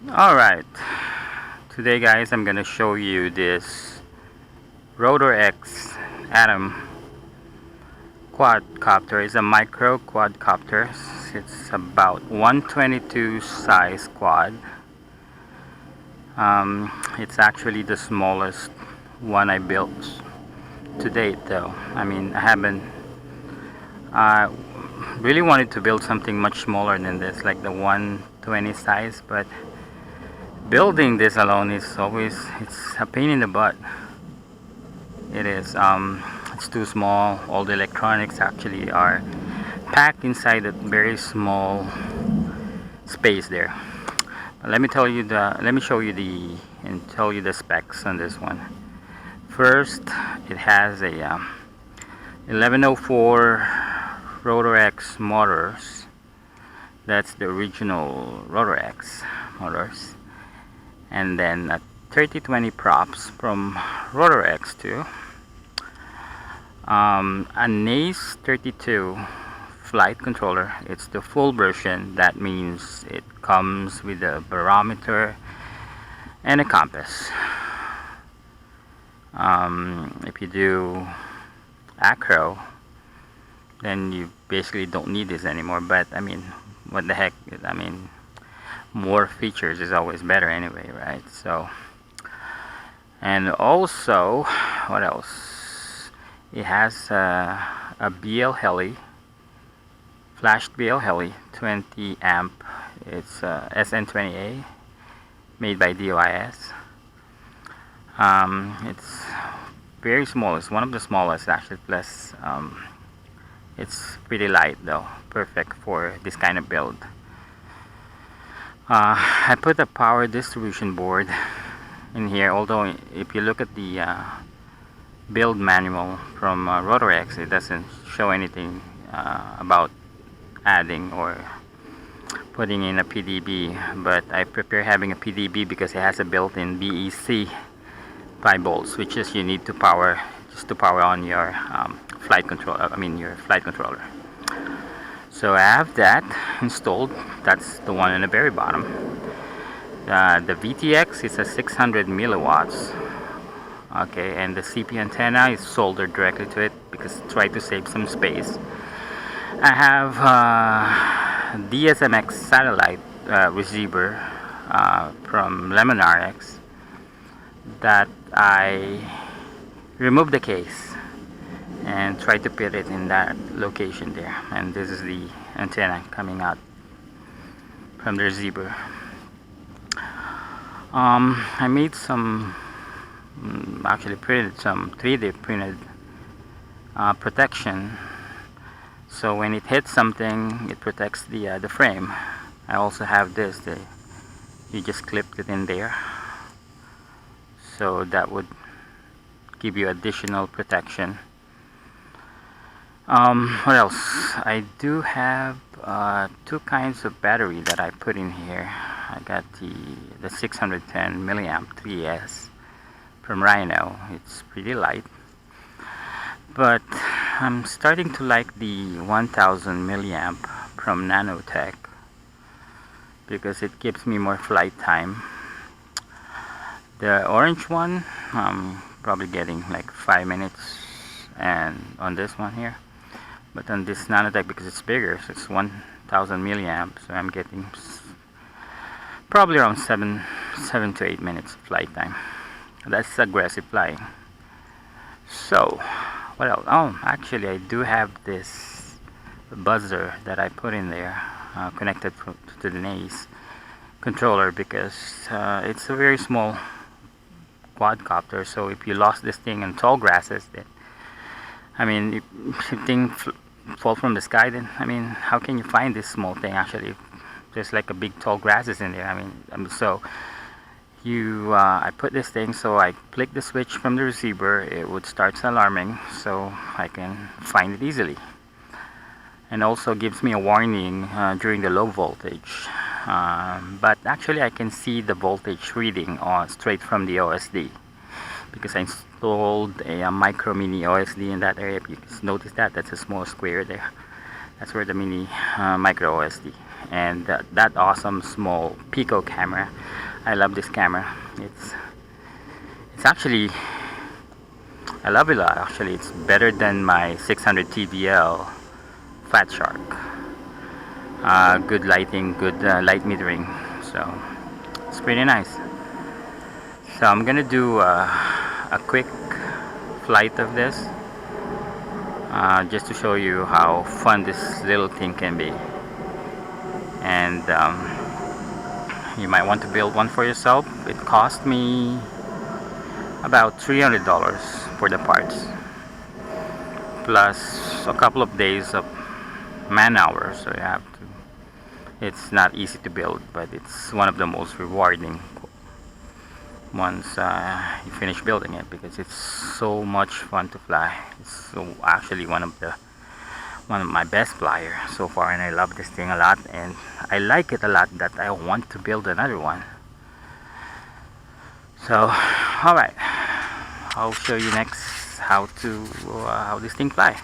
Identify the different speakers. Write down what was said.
Speaker 1: Alright, today guys I'm gonna show you this RotorX Atom quadcopter. It's a micro quadcopter. It's about 122 size quad. It's actually the smallest one I built to date though. I haven't I really wanted to build something much smaller than this, like the 120 size, but building this alone is always it's a pain in the butt. It is. It's too small. All the electronics actually are packed inside a very small space there. But let me show you the and tell you the specs on this one. First, it has a 1104 RotorX motors. That's the original RotorX motors. And then 3020 props from RotorX too. A NACE 32 flight controller. It's the full version. That means it comes with a barometer and a compass. If you do acro, then you basically don't need this anymore. But what the heck? More features is always better anyway, right? So, and also, what else? It has a BL heli, flashed BL heli, 20 amp. It's SN20A, made by DOIS. It's very small. It's one of the smallest actually. Plus, it's pretty light though, perfect for this kind of build. I put a power distribution board in here, although if you look at the build manual from RotorX, it doesn't show anything about adding or putting in a PDB, but I prefer having a PDB because it has a built-in BEC 5 volts, which is you need to power just to power on your your flight controller. So I have that installed. That's the one in the very bottom. The VTX is a 600 milliwatts. Okay, and the CP antenna is soldered directly to it because try to save some space. I have DSMX satellite receiver from Lemon RX that I removed the case and try to put it in that location there, and this is the antenna coming out from the receiver. I made some actually printed some 3D printed protection, so when it hits something it protects the frame. I also have this, you just clipped it in there, so that would give you additional protection. What else? I do have two kinds of battery that I put in here. I got the 610 milliamp 3S from Rhino. It's pretty light, but I'm starting to like the 1000 milliamp from Nanotech because it gives me more flight time. The orange one, I'm probably getting like 5 minutes, and on this one here. But on this Nanotech, because it's bigger, so it's 1000 milliamps, so I'm getting probably around 7 to 8 minutes of flight time. That's aggressive flying. So, what else? Oh, actually, I do have this buzzer that I put in there, connected to the NACE controller, because it's a very small quadcopter. So if you lost this thing in tall grasses, then if things fall from the sky, then how can you find this small thing? Actually, there's like a big tall grasses in there. So I put this thing, so I click the switch from the receiver, it would start alarming, so I can find it easily. And also gives me a warning during the low voltage. But actually, I can see the voltage reading straight from the OSD, because I installed a micro mini OSD in that area. If you notice that, that's a small square there. That's where the mini micro OSD and that awesome small Pico camera. I love this camera. It's actually, I love it a lot. Actually, it's better than my 600 TBL Fat Shark. Good lighting, good light metering, so it's pretty nice. So I'm gonna do a quick flight of this, just to show you how fun this little thing can be. And you might want to build one for yourself. It cost me about $300 for the parts, plus a couple of days of man hours. So you have to. It's not easy to build, but it's one of the most rewarding once you finish building it, because it's so much fun to fly. It's so actually one of my best flyer so far, and I love this thing a lot, and I like it a lot that I want to build another one. So, alright, I'll show you next how this thing fly.